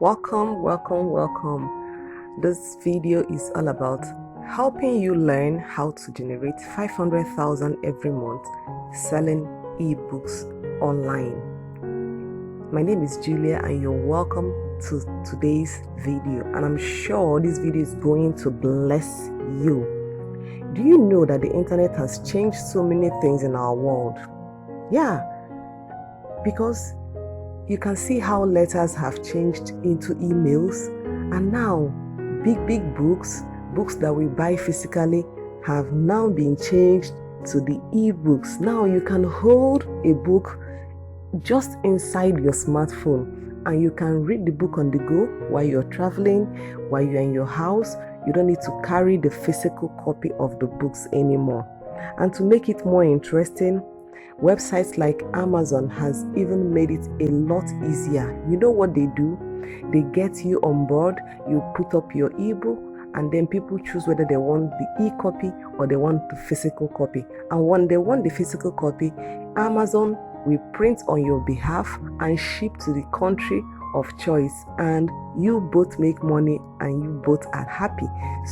Welcome. This video is all about helping you learn how to generate 500,000 every month selling ebooks online. My name is Julia and you're welcome to today's video, and I'm sure this video is going to bless you. Do you know that the internet has changed so many things in our world? Yeah, because you can see how letters have changed into emails, and now big books that we buy physically have now been changed to the ebooks. Now you can hold a book just inside your smartphone and you can read the book on the go while you're traveling, while you're in your house. You don't need to carry the physical copy of the books anymore. And to make it more interesting, websites like Amazon has even made it a lot easier. You know what they do? They get you on board, you put up your ebook, and then people choose whether they want the e-copy or they want the physical copy. And when they want the physical copy, Amazon will print on your behalf and ship to the country of choice, and you both make money and you both are happy.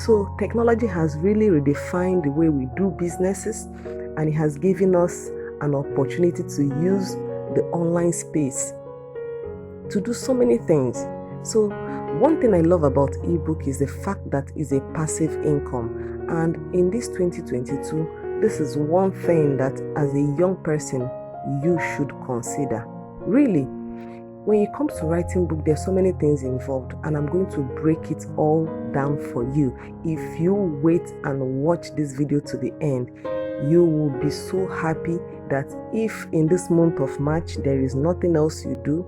So technology has really redefined the way we do businesses, and it has given us an opportunity to use the online space to do so many things. So one thing I love about ebook is the fact that it's a passive income, and in this 2022 this is one thing that as a young person you should consider. Really, when it comes to writing book, there's so many things involved, and I'm going to break it all down for you. If you wait and watch this video to the end, you will be so happy that if in this month of March there is nothing else you do,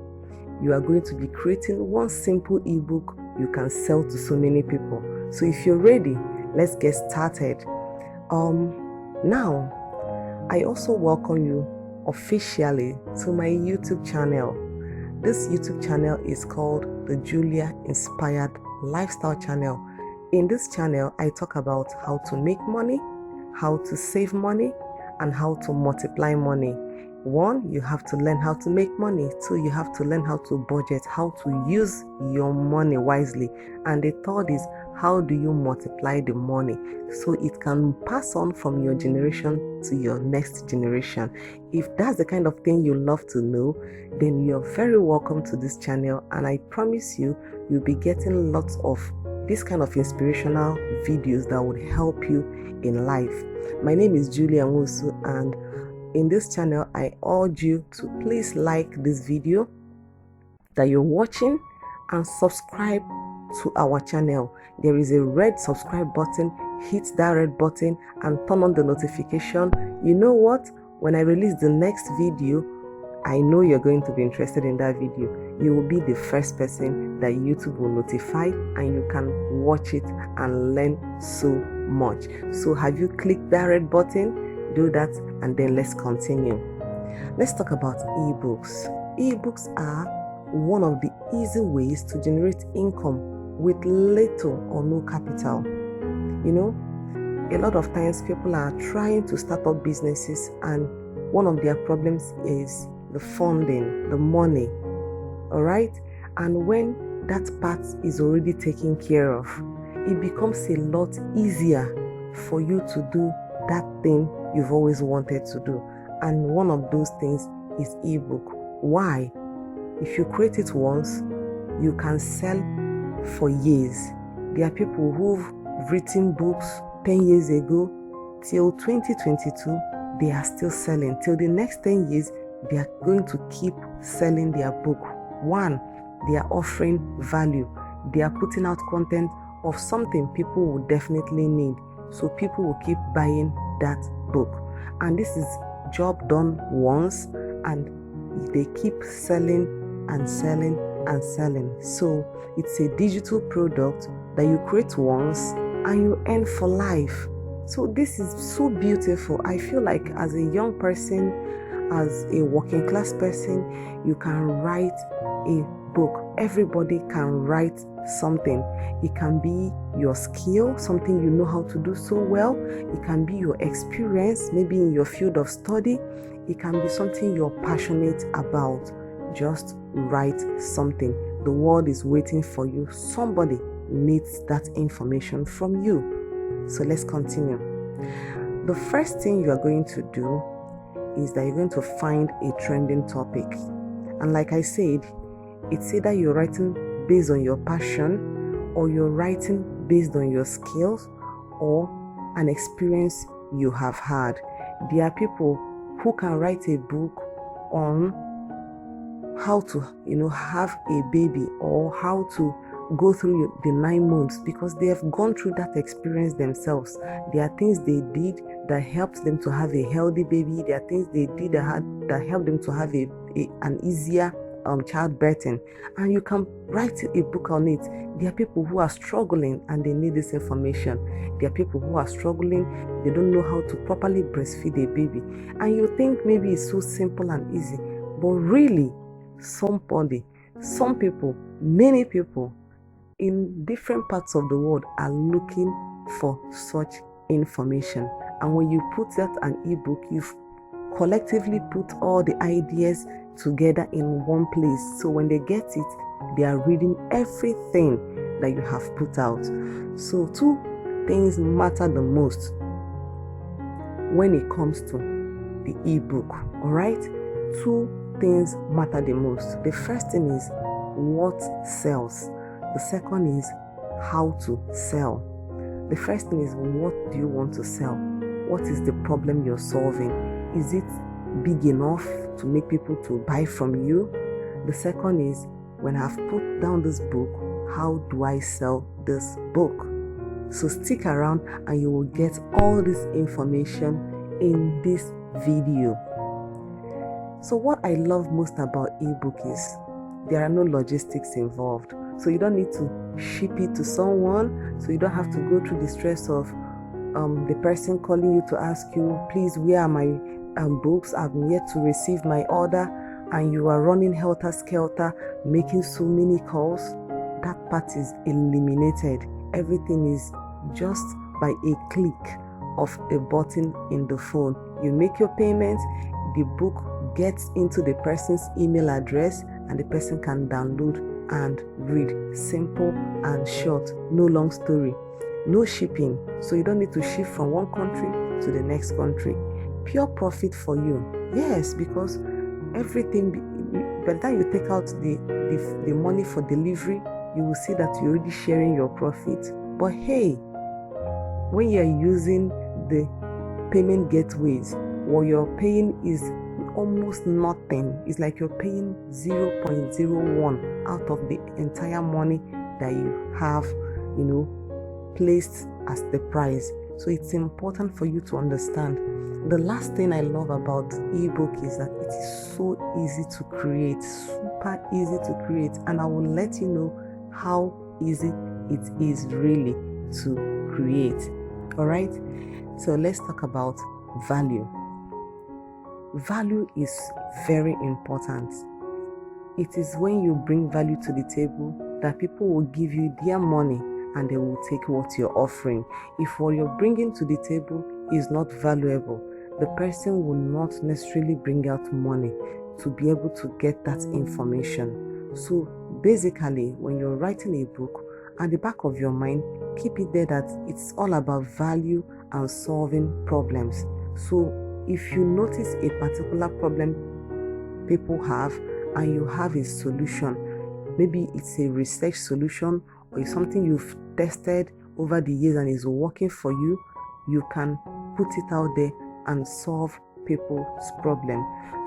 you are going to be creating one simple ebook you can sell to so many people. So if you're ready, let's get started. Now I also welcome you officially to my YouTube channel. This YouTube channel is called the Julia Inspired Lifestyle Channel. In this channel, I talk about how to make money, how to save money, and how to multiply money. 1, you have to learn how to make money. 2, you have to learn how to budget, how to use your money wisely. And the third is, how do you multiply the money so it can pass on from your generation to your next generation? If that's the kind of thing you love to know, then you're very welcome to this channel, and I promise you, you'll be getting lots of this kind of inspirational videos that would help you in life. My name is Julia Nwosu, and in this channel I urge you to please like this video that you're watching and subscribe to our channel. There is a red subscribe button. Hit that red button and turn on the notification. You know what? When I release the next video, I know you're going to be interested in that video. You will be the first person that YouTube will notify, and you can watch it and learn so much. So have you clicked that red button? Do that, and then let's continue. Let's talk about ebooks. Ebooks are one of the easy ways to generate income with little or no capital. You know, a lot of times people are trying to start up businesses, and one of their problems is the funding, the money. All right, and when that part is already taken care of, it becomes a lot easier for you to do that thing you've always wanted to do. And one of those things is ebook. Why? If you create it once, you can sell for years. There are people who've written books 10 years ago till 2022, they are still selling. Till the next 10 years, they are going to keep selling their book. 1, they are offering value. They are putting out content of something people will definitely need. So people will keep buying that book. And this is job done once, and they keep selling and selling and selling. So it's a digital product that you create once and you earn for life. So this is so beautiful. I feel like as a young person, as a working class person, you can write a book. Everybody can write something. It can be your skill, something you know how to do so well. It can be your experience, maybe in your field of study. It can be something you're passionate about. Just write something. The world is waiting for you. Somebody needs that information from you. So let's continue. The first thing you are going to do is that you're going to find a trending topic. And like I said, it's either you're writing based on your passion, or you're writing based on your skills or an experience you have had. There are people who can write a book on how to, have a baby, or how to go through the 9 months, because they have gone through that experience themselves. There are things they did that helped them to have a healthy baby. There are things they did that helped them to have an easier childbirthing, and you can write a book on it. There are people who are struggling and they need this information. There are people who are struggling, they don't know how to properly breastfeed a baby, and you think maybe it's so simple and easy, but really some people, many people in different parts of the world are looking for such information. And when you put that an ebook, you've collectively put all the ideas together in one place. So when they get it, they are reading everything that you have put out. So 2 things matter the most when it comes to the ebook. All right, 2 things matter the most. The first thing is what sells. The second is how to sell. The first thing is, what do you want to sell? What is the problem you're solving? Is it big enough to make people to buy from you? The second is, when I've put down this book, how do I sell this book? So stick around and you will get all this information in this video. So what I love most about ebook is there are no logistics involved. So you don't need to ship it to someone. So you don't have to go through the stress of the person calling you to ask you, please, where are my books? I've yet to receive my order. And you are running helter-skelter, making so many calls. That part is eliminated. Everything is just by a click of a button in the phone. You make your payment, the book gets into the person's email address, and the person can download and read. Simple and short, no long story. No shipping, so you don't need to ship from one country to the next country. Pure profit for you. Yes, because everything, by the time you take out the money for delivery, you will see that you're already sharing your profit. But hey, when you're using the payment gateways, what you're paying is almost nothing. It's like you're paying 0.01 out of the entire money that you have, placed as the price. So it's important for you to understand. The last thing I love about ebook is that it is so easy to create, super easy to create, and I will let you know how easy it is really to create. All right, so let's talk about value. Value is very important. It is when you bring value to the table that people will give you their money and they will take what you're offering. If what you're bringing to the table is not valuable, the person will not necessarily bring out money to be able to get that information. So basically, when you're writing a book, at the back of your mind, keep it there that it's all about value and solving problems. So if you notice a particular problem people have and you have a solution, maybe it's a research solution or it's something you've tested over the years and is working for you, you can put it out there and solve people's problem.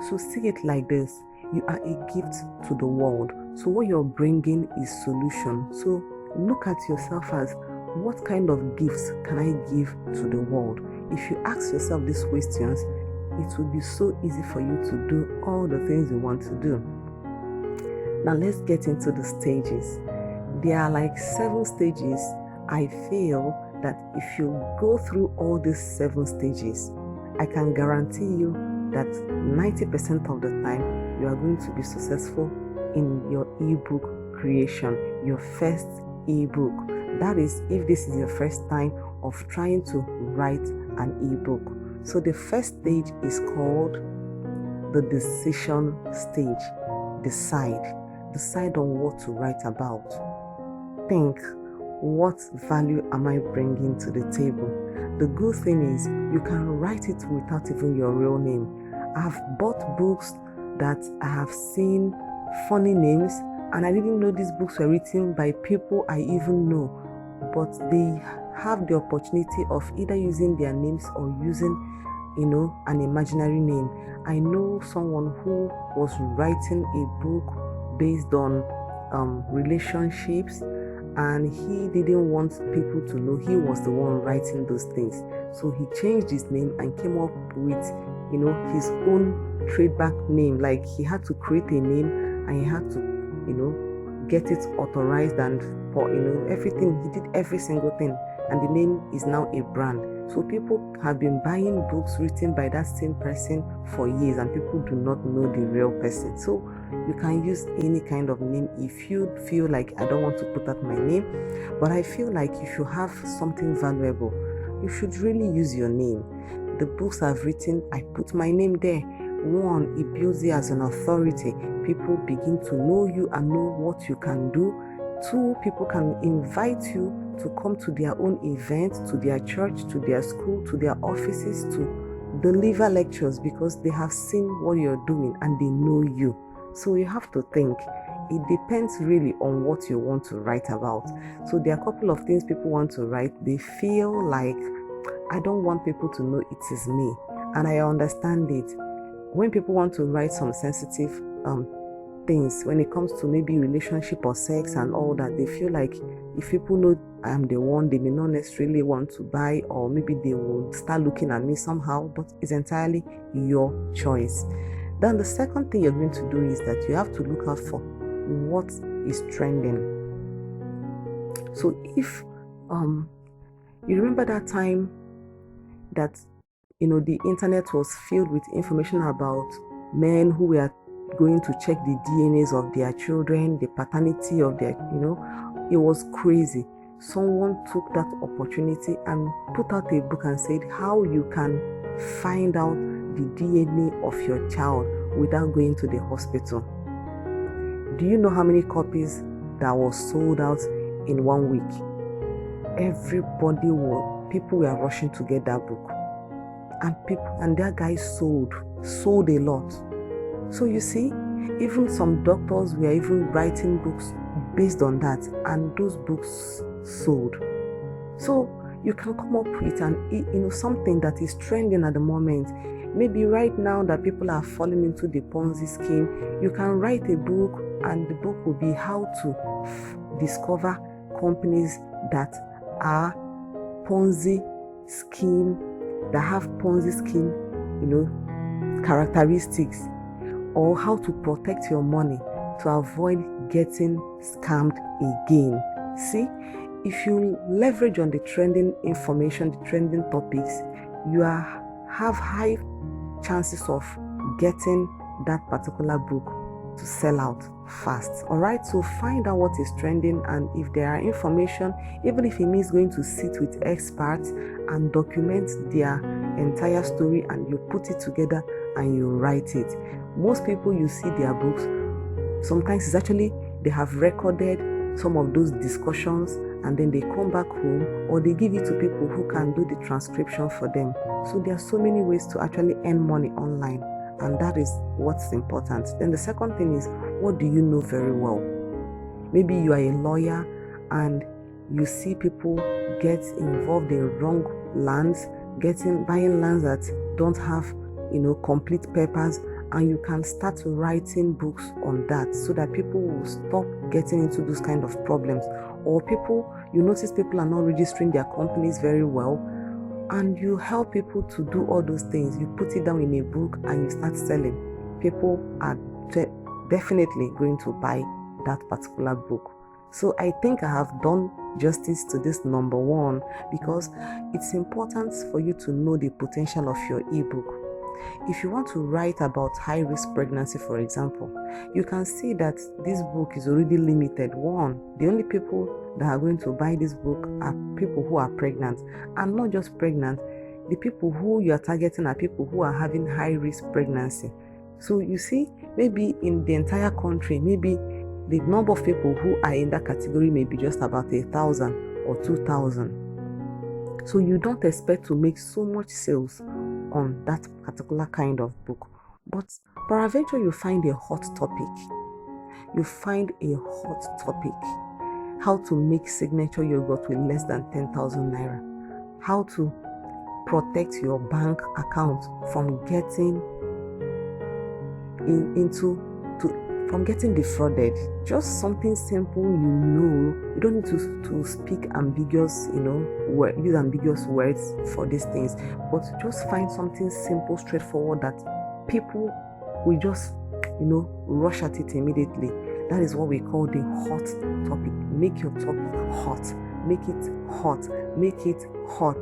So see it like this: you are a gift to the world. So what you're bringing is solution. So look at yourself as, what kind of gifts can I give to the world? If you ask yourself these questions, it will be so easy for you to do all the things you want to do. Now let's get into the stages. There are like 7 stages. I feel that if you go through all these 7 stages, I can guarantee you that 90% of the time you are going to be successful in your ebook creation, your first ebook. That is, if this is your first time of trying to write an ebook. So the first stage is called the decision stage. Decide. decide on what to write about. Think, what value am I bringing to the table? The good thing is you can write it without even your real name. I've bought books that I have seen funny names, and I didn't know these books were written by people I even know, but they have the opportunity of either using their names or using, an imaginary name. I know someone who was writing a book based on relationships, and he didn't want people to know he was the one writing those things. So he changed his name and came up with, his own trademark name. Like, he had to create a name and he had to, get it authorized, and for, everything. He did every single thing, and the name is now a brand. So people have been buying books written by that same person for years, and people do not know the real person. So you can use any kind of name if you feel like, I don't want to put out my name, but I feel like if you have something valuable, you should really use your name. The books I've written, I put my name there. One, it builds you as an authority. People begin to know you and know what you can do. Two, people can invite you to come to their own events, to their church, to their school, to their offices, to deliver lectures, because they have seen what you're doing and they know you. So you have to think. It depends really on what you want to write about. So there are a couple of things people want to write. They feel like, I don't want people to know it is me. And I understand it. When people want to write some sensitive things, when it comes to maybe relationship or sex and all that, they feel like if people know I'm the one, they may not necessarily want to buy, or maybe they will start looking at me somehow, but it's entirely your choice. Then the second thing you're going to do is that you have to look out for what is trending. So if you remember that time that the internet was filled with information about men who were going to check the DNAs of their children, the paternity of their, it was crazy. Someone took that opportunity and put out a book and said how you can find out the DNA of your child without going to the hospital. Do you know how many copies that was sold out in 1 week? People were rushing to get that book. And that guy sold a lot. So you see, even some doctors were even writing books based on that, and those books sold. So you can come up with something that is trending at the moment. Maybe right now that people are falling into the Ponzi scheme, you can write a book, and the book will be how to discover companies that are Ponzi scheme, that have Ponzi scheme, characteristics, or how to protect your money to avoid getting scammed again. See, if you leverage on the trending information, the trending topics, you have high chances of getting that particular book to sell out fast. All right, so find out what is trending, and if there are information, even if it means going to sit with experts and document their entire story, and you put it together and you write it. Most people, you see their books, sometimes it's actually they have recorded some of those discussions, and then they come back home, or they give it to people who can do the transcription for them. So there are so many ways to actually earn money online, and that is what's important. Then the second thing is, what do you know very well? Maybe you are a lawyer and you see people get involved in wrong lands, buying lands that don't have complete papers, and you can start writing books on that so that people will stop getting into those kind of problems. Or you notice people are not registering their companies very well, and you help people to do all those things. You put it down in a book and you start selling. People are definitely going to buy that particular book. So I think I have done justice to this number one, because it's important for you to know the potential of your ebook. If you want to write about high-risk pregnancy, for example, you can see that this book is already limited. One, the only people that are going to buy this book are people who are pregnant, and not just pregnant. The people who you are targeting are people who are having high-risk pregnancy. So you see, maybe in the entire country, maybe the number of people who are in that category may be just about 1,000 or 2,000. So you don't expect to make so much sales on that particular kind of book. But peradventure you find a hot topic. You find a hot topic. How to make signature yogurt with less than 10,000 naira. How to protect your bank account from getting from getting defrauded. Just something simple, you don't need to speak ambiguous, use ambiguous words for these things, but just find something simple, straightforward that people will just, rush at it immediately. That is what we call the hot topic. Make your topic hot. Make it hot. Make it hot.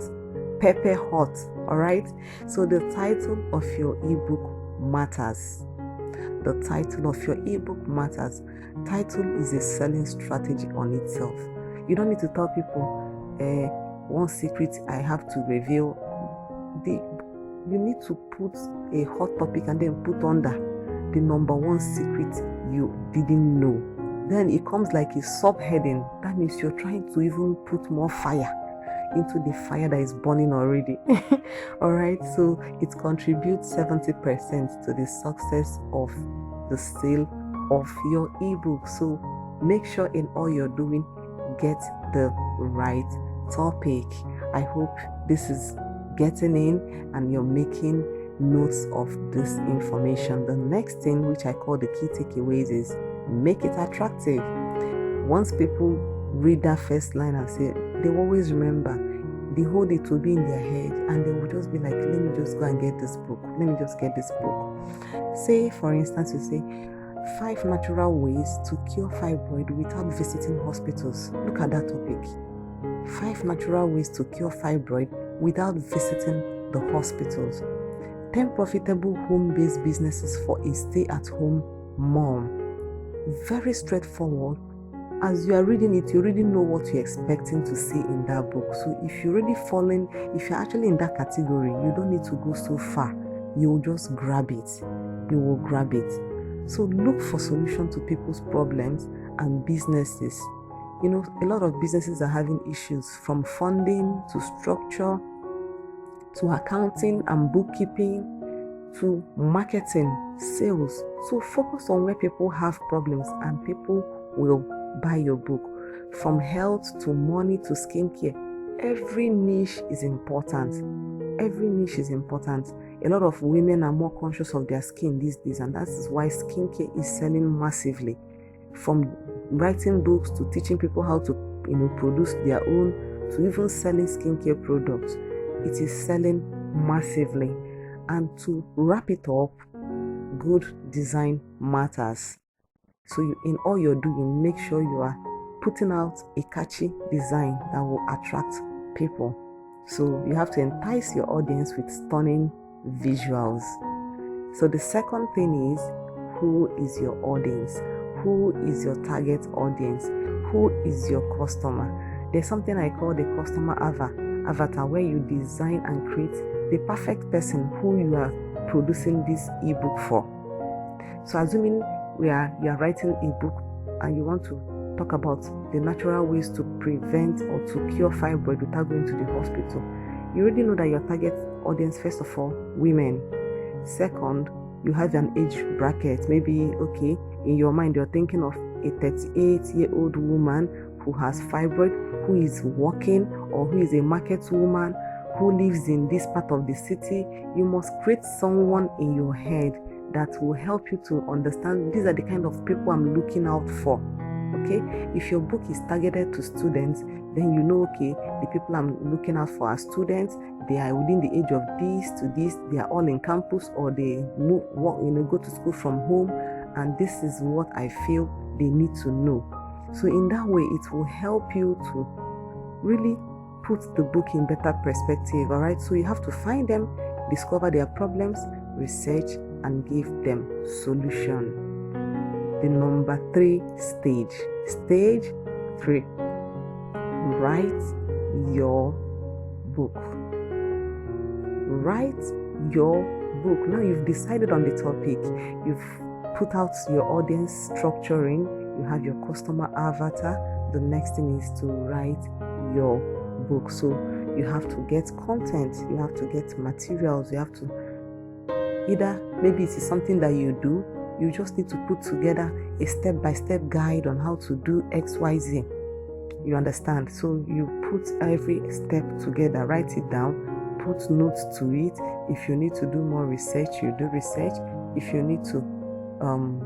Pepper hot. All right. So the title of your ebook matters. The title of your ebook matters. Title is a selling strategy on itself. You don't need to tell people one secret I have to reveal. You need to put a hot topic and then put under the number one secret you didn't know. Then it comes like a subheading. That means you're trying to even put more fire into the fire that is burning already. All right, so it contributes 70% to the success of the sale of your ebook. So make sure in all you're doing, get the right topic. I hope this is getting in and you're making notes of this information. The next thing, which I call the key takeaways, is make it attractive. Once people read that first line and say, they always remember, the whole day to be in their head, and they will just be like, let me just go and get this book. Let me just get this book. Say, for instance, you say 5 natural ways to cure fibroid without visiting hospitals. Look at that topic. 5 natural ways to cure fibroid without visiting the hospitals. 10 profitable home-based businesses for a stay-at-home mom. Very straightforward. As you are reading it, you already know what you're expecting to see in that book. So if you're actually in that category, you don't need to go so far. You will just grab it. You will grab it. So look for solutions to people's problems and businesses. A lot of businesses are having issues, from funding to structure to accounting and bookkeeping to marketing, sales. So focus on where people have problems and people will buy your book. From health to money to skincare, every niche is important. Every niche is important. A lot of women are more conscious of their skin these days, and that is why skincare is selling massively. From writing books to teaching people how to produce their own, to even selling skincare products, it is selling massively. And to wrap it up, good design matters. So in all you're doing, make sure you are putting out a catchy design that will attract people. So you have to entice your audience with stunning visuals. So the second thing is, who is your audience? Who is your target audience? Who is your customer? There's something I call the customer avatar, where you design and create the perfect person who you are producing this ebook for. So assuming you are writing a book and you want to talk about the natural ways to prevent or to cure fibroid without going to the hospital, you already know that your target audience, first of all, women. Second, you have an age bracket. Maybe, in your mind, you're thinking of a 38-year-old woman who has fibroid, who is working, or who is a market woman, who lives in this part of the city. You must create someone in your head that will help you to understand, these are the kind of people I'm looking out for. Okay, if your book is targeted to students, then you know, the people I'm looking out for are students. They are within the age of this to this. They are all in campus, or they go to school from home, and this is what I feel they need to know. So in that way, it will help you to really put the book in better perspective. All right, so you have to find them, discover their problems, research, and give them solution. The number 3 stage. Stage 3. Write your book. Write your book. Now you've decided on the topic. You've put out your audience structuring. you have your customer avatar. The next thing is to write your book. So you have to get content, you have to get materials, you have to either, maybe it is something that you do, you just need to put together a step-by-step guide on how to do XYZ. You understand? So you put every step together, write it down, put notes to it. If you need to do more research, you do research. If you need to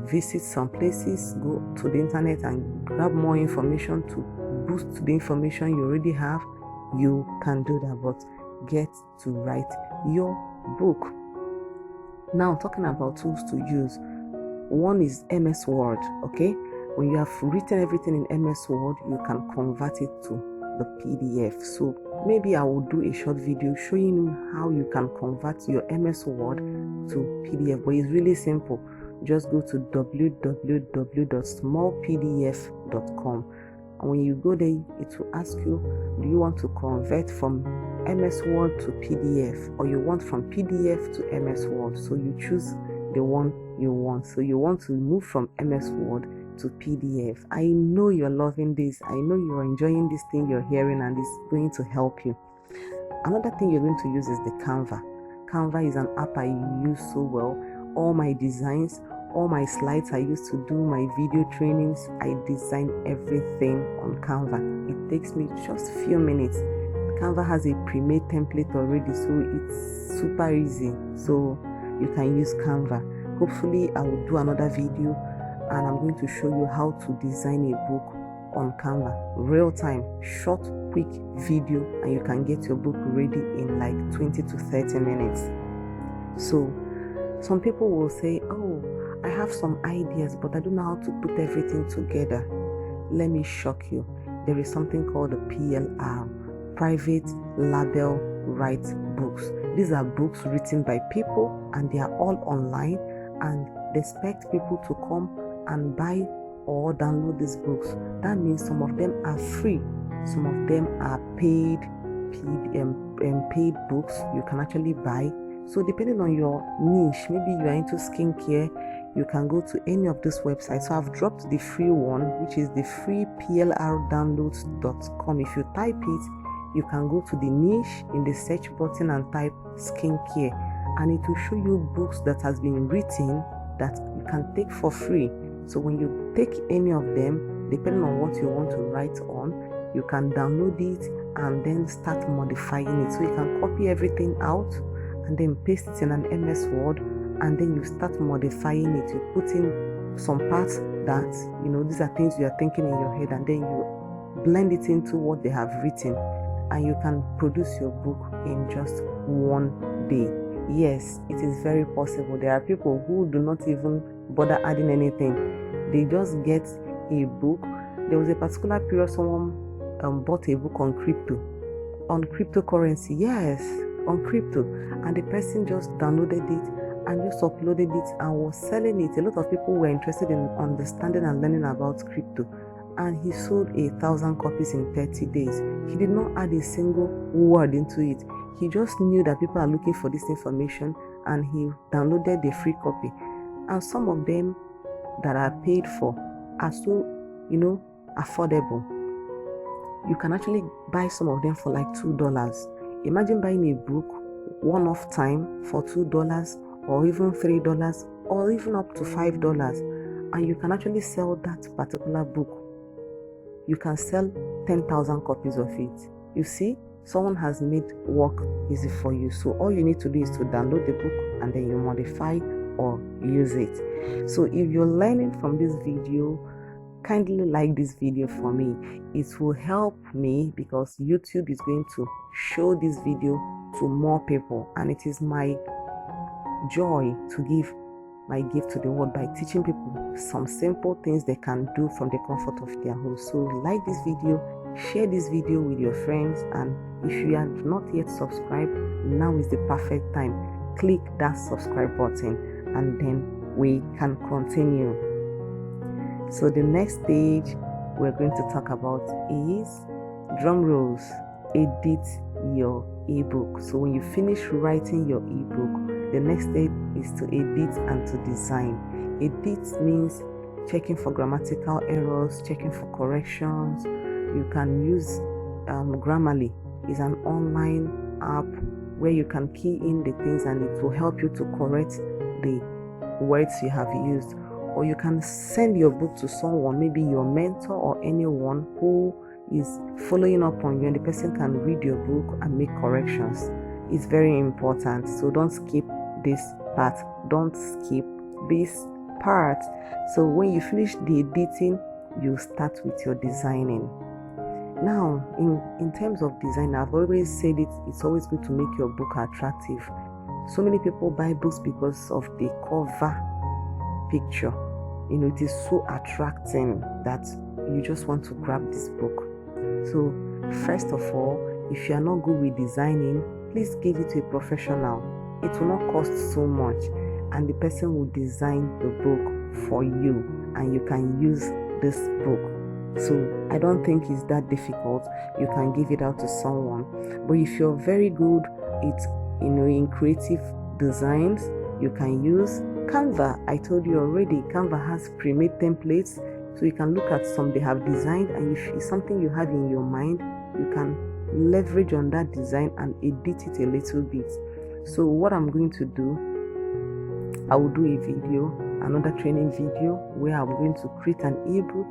visit some places, go to the internet and grab more information to boost the information you already have, you can do that, but get to write your book. Now, talking about tools to use, one is MS Word. Okay, when you have written everything in MS Word, you can convert it to the PDF. So maybe I will do a short video showing you how you can convert your MS Word to PDF, but it's really simple. Just go to www.smallpdf.com, and when you go there, it will ask you, do you want to convert from MS Word to PDF, or you want from PDF to MS Word? So you choose the one you want. So you want to move from MS Word to PDF. I know you're loving this. I know you're enjoying this thing you're hearing, and it's going to help you. Another thing you're going to use is the Canva. Canva is an app I use so well. All my designs, all my slides I used to do, my video trainings, I design everything on Canva. It takes me just a few minutes. Canva has a pre-made template already, so it's super easy. So you can use Canva. Hopefully I will do another video and I'm going to show you how to design a book on Canva. Real time, short, quick video, and you can get your book ready in like 20 to 30 minutes. So some people will say, oh, I have some ideas, but I don't know how to put everything together. Let me shock you. There is something called a PLR, Private Label Rights Books. These are books written by people, and they are all online, and they expect people to come and buy or download these books. That means some of them are free, some of them are paid books you can actually buy. So depending on your niche, maybe you are into skincare, you can go to any of these websites. So I've dropped the free one, which is the free plrdownloads.com. If you type it, you can go to the niche in the search button and type skincare, and it will show you books that has been written that you can take for free. So when you take any of them, depending on what you want to write on, you can download it and then start modifying it. So you can copy everything out and then paste it in an MS Word, and then you start modifying it. You put in some parts that, these are things you are thinking in your head, and then you blend it into what they have written, and you can produce your book in just one day. Yes, it is very possible. There are people who do not even bother adding anything. They just get a book. There was a particular period someone bought a book on cryptocurrency. Yes, on crypto, and the person just downloaded it and just uploaded it and was selling it. A lot of people were interested in understanding and learning about crypto, and he sold 1,000 copies in 30 days. He did not add a single word into it. He just knew that people are looking for this information, and he downloaded the free copy. And some of them that are paid for are so, affordable. You can actually buy some of them for like $2. Imagine buying a book one-off time for $2, or even $3, or even up to $5, and you can actually sell that particular book. You can sell 10,000 copies of it. You see, someone has made work easy for you. So all you need to do is to download the book, and then you modify or use it. So if you're learning from this video, kindly like this video for me. It will help me, because YouTube is going to show this video to more people, and it is my joy to give my gift to the world by teaching people some simple things they can do from the comfort of their home. So like this video, share this video with your friends, and if you have not yet subscribed, now is the perfect time. Click that subscribe button, and then we can continue. So the next stage we're going to talk about is, drum rolls, edit your ebook. So when you finish writing your ebook, the next step is to edit and to design. Edit means checking for grammatical errors, checking for corrections. You can use Grammarly. Is an online app where you can key in the things and it will help you to correct the words you have used. Or you can send your book to someone, maybe your mentor or anyone who is following up on you, and the person can read your book and make corrections. It's very important, so don't skip this part. Don't skip this part. So when you finish the editing, you start with your designing. Now, in terms of design, I've always said it's always good to make your book attractive. So many people buy books because of the cover picture. It is so attracting that you just want to grab this book. So first of all, if you are not good with designing, please give it to a professional. It will not cost so much, and the person will design the book for you, and you can use this book. So I don't think it's that difficult. You can give it out to someone. But if you're very good in creative designs, you can use Canva. I told you already, Canva has pre-made templates, so you can look at some they have designed, and if it's something you have in your mind, you can leverage on that design and edit it a little bit. So what I'm going to do, I will do a video, another training video, where I'm going to create an ebook,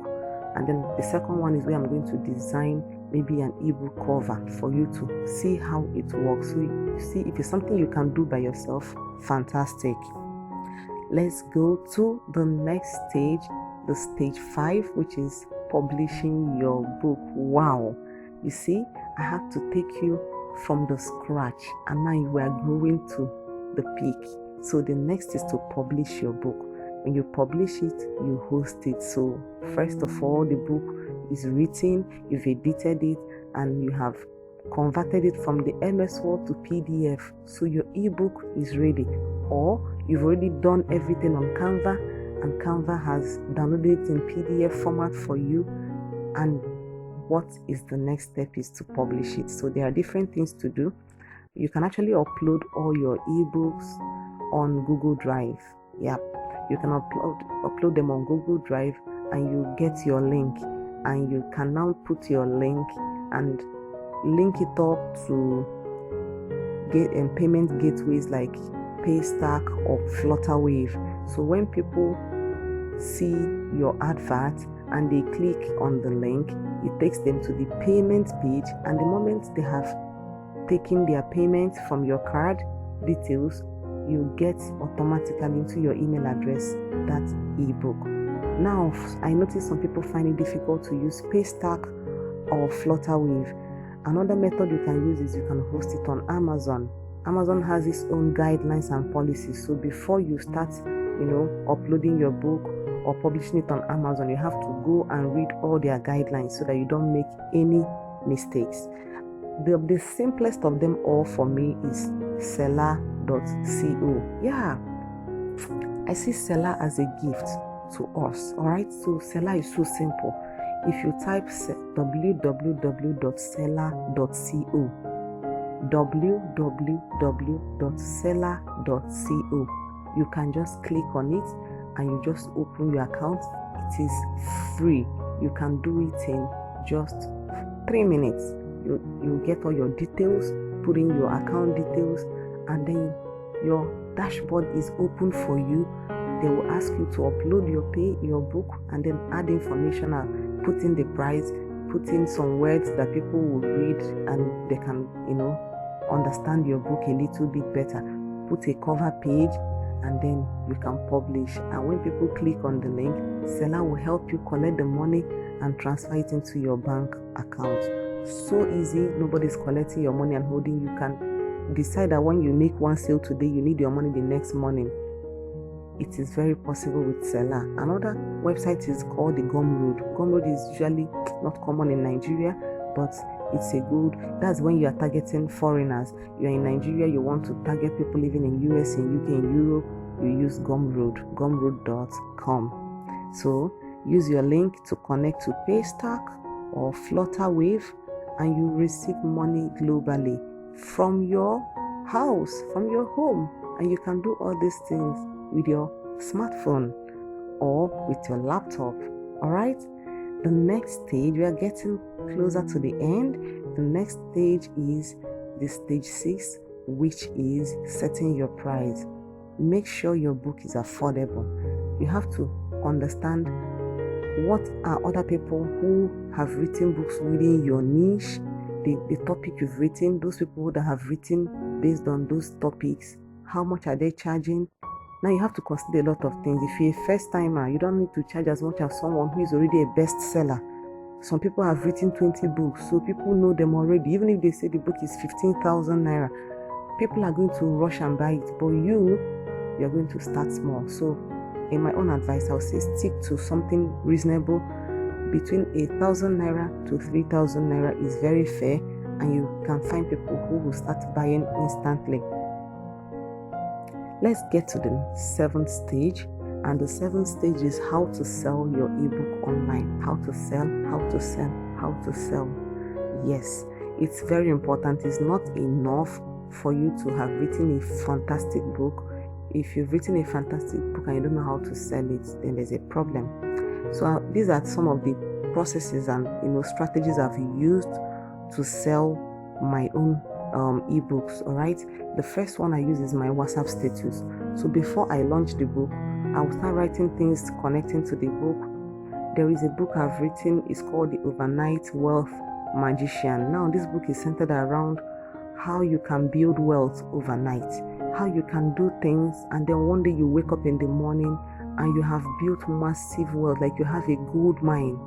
and then the second one is where I'm going to design maybe an ebook cover for you to see how it works. So you see, if it's something you can do by yourself, fantastic. Let's go to the next stage, the stage 5, which is publishing your book. Wow, you see, I have to take you from the scratch, and now you are growing to the peak. So the next is to publish your book. When you publish it, you host it. So first of all, the book is written, you've edited it, and you have converted it from the MS Word to PDF. So your ebook is ready. Or you've already done everything on Canva, and Canva has downloaded it in PDF format for you. And what is the next step is to publish it. So there are different things to do. You can actually upload all your ebooks on Google Drive. Yep, you can upload them on Google Drive, and you get your link, and you can now put your link and link it up to payment gateways like Paystack or Flutterwave. So when people see your advert and they click on the link, it takes them to the payment page, and the moment they have taken their payment from your card details, you get automatically into your email address that ebook. Now, I notice some people find it difficult to use Paystack or Flutterwave. Another method you can use is you can host it on Amazon. Amazon has its own guidelines and policies. So before you start, uploading your book or publishing it on Amazon, you have to go and read all their guidelines so that you don't make any mistakes. The simplest of them all for me is seller.co. Yeah, I see seller as a gift to us. All right, so seller is so simple. If you type www.seller.co, www.seller.co, you can just click on it and you just open your account. It is free. You can do it in just 3 minutes. You get all your details, put in your account details, and then your dashboard is open for you. They will ask you to upload your book, and then add information and put in the price, put in some words that people will read and they can understand your book a little bit better. Put a cover page, and then you can publish. And when people click on the link, seller will help you collect the money and transfer it into your bank account. So easy. Nobody's collecting your money and holding. You can decide that when you make one sale today, you need your money the next morning. It is very possible with seller. Another website is called the Gumroad. Gumroad is usually not common in Nigeria, but it's that's when you are targeting foreigners. You're in Nigeria, you want to target people living in US, in UK, in Europe, you use Gumroad, gumroad.com. So use your link to connect to Paystack or Flutterwave, and you receive money globally from your house, from your home, and you can do all these things with your smartphone. or with your laptop. All right. The next stage, we are getting closer to the end. The next stage is the stage 6, which is setting your price. Make sure your book is affordable. You have to understand what are other people who have written books within your niche, the topic you've written, those people that have written based on those topics, how much are they charging? Now you have to consider a lot of things. If you're a first timer, you don't need to charge as much as someone who is already a bestseller. Some people have written 20 books, so people know them already. Even if they say the book is 15,000 naira, people are going to rush and buy it. But you're going to start small. So in my own advice, I'll say stick to something reasonable. Between 1,000 naira to 3,000 naira is very fair, and you can find people who will start buying instantly. Let's get to the 7th stage, and the 7th stage is how to sell your ebook online. How to sell, how to sell, how to sell. Yes, it's very important. It's not enough for you to have written a fantastic book. If you've written a fantastic book and you don't know how to sell it, then there's a problem. So these are some of the processes and strategies I've used to sell my own ebooks. All right, the first one I use is my WhatsApp status. So before I launch the book, I will start writing things connecting to the book. There is a book I've written, it's called The Overnight Wealth Magician. Now this book is centered around how you can build wealth overnight, how you can do things and then one day you wake up in the morning and you have built massive wealth, like you have a gold mine.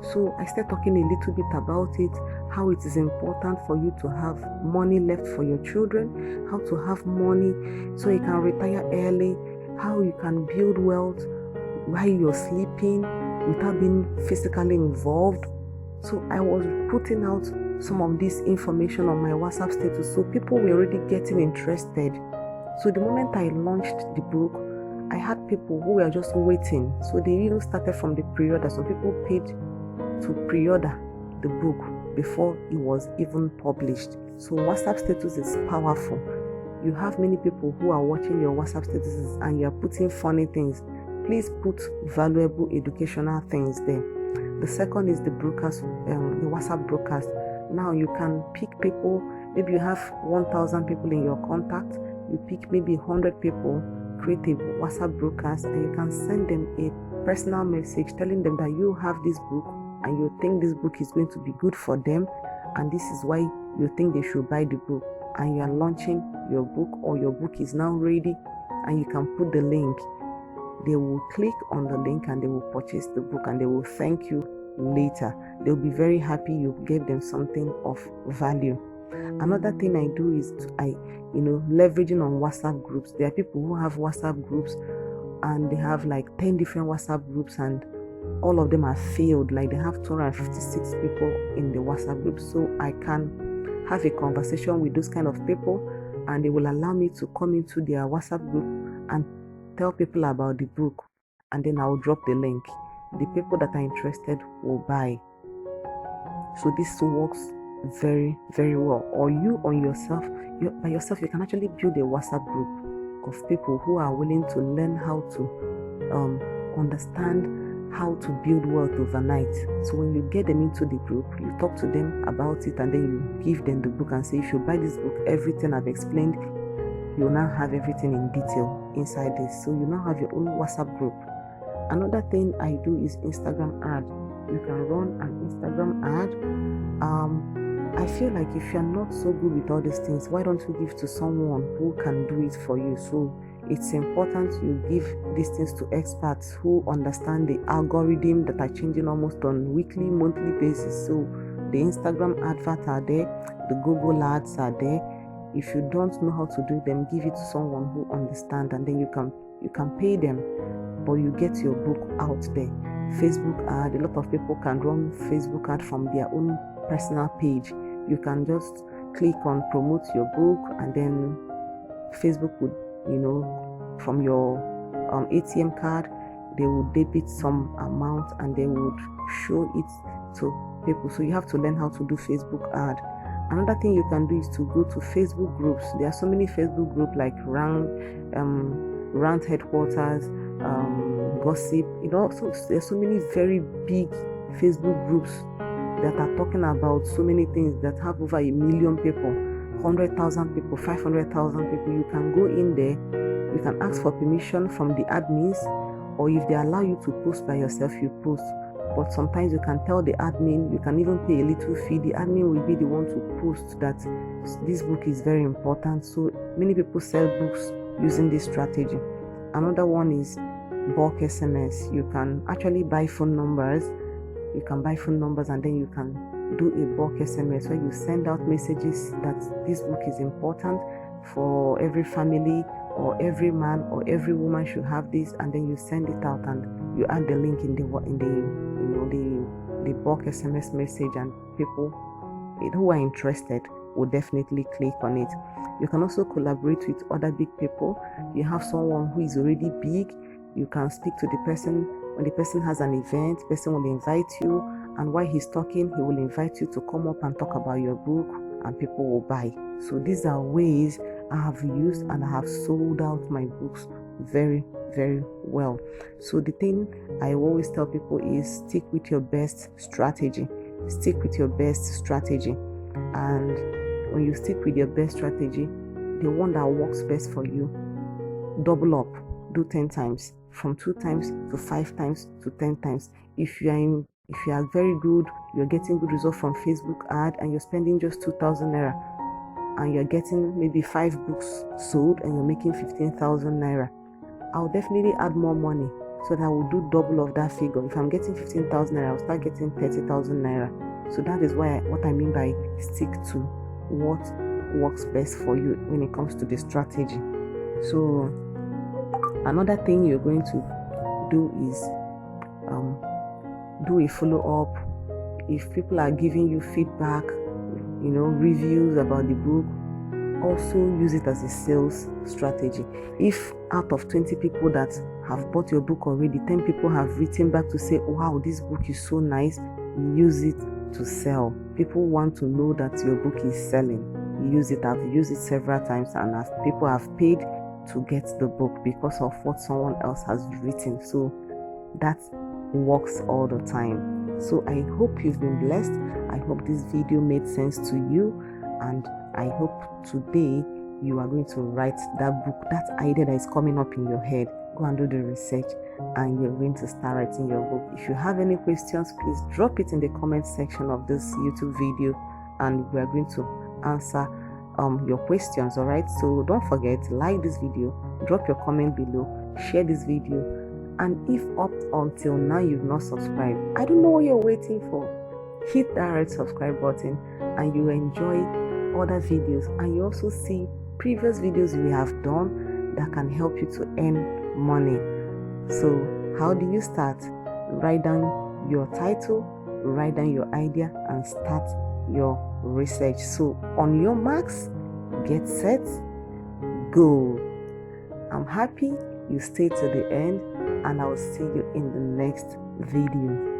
So I started talking a little bit about it, how it is important for you to have money left for your children, how to have money so you can retire early, how you can build wealth while you're sleeping without being physically involved. So I was putting out some of this information on my WhatsApp status, so people were already getting interested. So the moment I launched the book, I had people who were just waiting. So they even started from the pre-order. Some people paid to pre-order the book before it was even published. So WhatsApp status is powerful. You have many people who are watching your WhatsApp statuses and you are putting funny things. Please put valuable educational things there. The second is the broadcast, the WhatsApp broadcast. Now you can pick people. Maybe you have 1,000 people in your contact. You pick maybe 100 people, create a WhatsApp broadcast, and you can send them a personal message telling them that you have this book and you think this book is going to be good for them, and this is why you think they should buy the book, and you are launching your book, or your book is now ready, and you can put the link. They will click on the link and they will purchase the book, and they will thank you later. They'll be very happy you gave them something of value. Another thing I do is leveraging on WhatsApp groups. There are people who have WhatsApp groups and they have like 10 different WhatsApp groups and all of them are failed. Like they have 256 people in the WhatsApp group. So I can have a conversation with those kind of people and they will allow me to come into their WhatsApp group and tell people about the book, and then I'll drop the link. The people that are interested will buy. So this works very, very well. Or you on yourself, by yourself, you can actually build a WhatsApp group of people who are willing to learn how to understand how to build wealth overnight. So when you get them into the group, you talk to them about it and then you give them the book and say, if you buy this book, everything I've explained, you'll now have everything in detail inside this. So you now have your own WhatsApp group. Another thing I do is Instagram ad. You can run an Instagram ad. I feel like if you're not so good with all these things, why don't you give to someone who can do it for you? So it's important you give these things to experts who understand the algorithm that are changing almost on weekly, monthly basis. So the Instagram adverts are there, the Google ads are there. If you don't know how to do them, give it to someone who understands, and then you can pay them, but you get your book out there. Facebook ad, a lot of people can run Facebook ad from their own personal page. You can just click on promote your book, and then Facebook would, from your ATM card, they would debit some amount and they would show it to people. So you have to learn how to do Facebook ad. Another thing you can do is to go to Facebook groups. There are so many Facebook groups like Rant Headquarters, gossip. So there's so many very big Facebook groups that are talking about so many things that have over 1 million people, 100,000 people, 500,000 people. You can go in there, you can ask for permission from the admins, or if they allow you to post by yourself, you post. But sometimes you can tell the admin, you can even pay a little fee. The admin will be the one to post that this book is very important. So many people sell books using this strategy. Another one is bulk SMS. You can actually buy phone numbers. You can buy phone numbers and then you can do a bulk SMS where you send out messages that this book is important for every family, or every man or every woman should have this, and then you send it out and you add the link in the bulk SMS message, and people who are interested will definitely click on it. You can also collaborate with other big people. You have someone who is already big, you can speak to the person. When the person has an event, the person will invite you, and while he's talking, he will invite you to come up and talk about your book, and people will buy. So these are ways I have used, and I have sold out my books very, very well. So the thing I always tell people is stick with your best strategy. Stick with your best strategy. And when you stick with your best strategy, the one that works best for you, double up, do 10 times, from 2 times to 5 times to 10 times. If you are very good, you're getting good results from Facebook ad, and you're spending just 2,000 naira, and you're getting maybe 5 books sold, and you're making 15,000 naira, I'll definitely add more money so that I will do double of that figure. If I'm getting 15,000 naira, I'll start getting 30,000 naira. So that is what I mean by stick to what works best for you when it comes to the strategy. So another thing you're going to do is do a follow-up. If people are giving you feedback, reviews about the book, also use it as a sales strategy. If out of 20 people that have bought your book already, 10 people have written back to say, wow, this book is so nice, use it to sell. People want to know that your book is selling. Use it. I've used it several times, and as people have paid to get the book because of what someone else has written. So that works all the time. So I hope you've been blessed. I hope this video made sense to you, and I hope today you are going to write that book, that idea that is coming up in your head. Go and do the research, and you're going to start writing your book. If you have any questions, please drop it in the comment section of this YouTube video, and we are going to answer your questions. All right, so don't forget, like this video, drop your comment below, share this video, and if up until now you've not subscribed, I don't know what you're waiting for. Hit that red subscribe button, and you enjoy other videos, and you also see previous videos we have done that can help you to earn money. So how do you start? Write down your title, write down your idea, and start your research. So on your marks, get set, go. I'm happy you stayed to the end, and I will see you in the next video.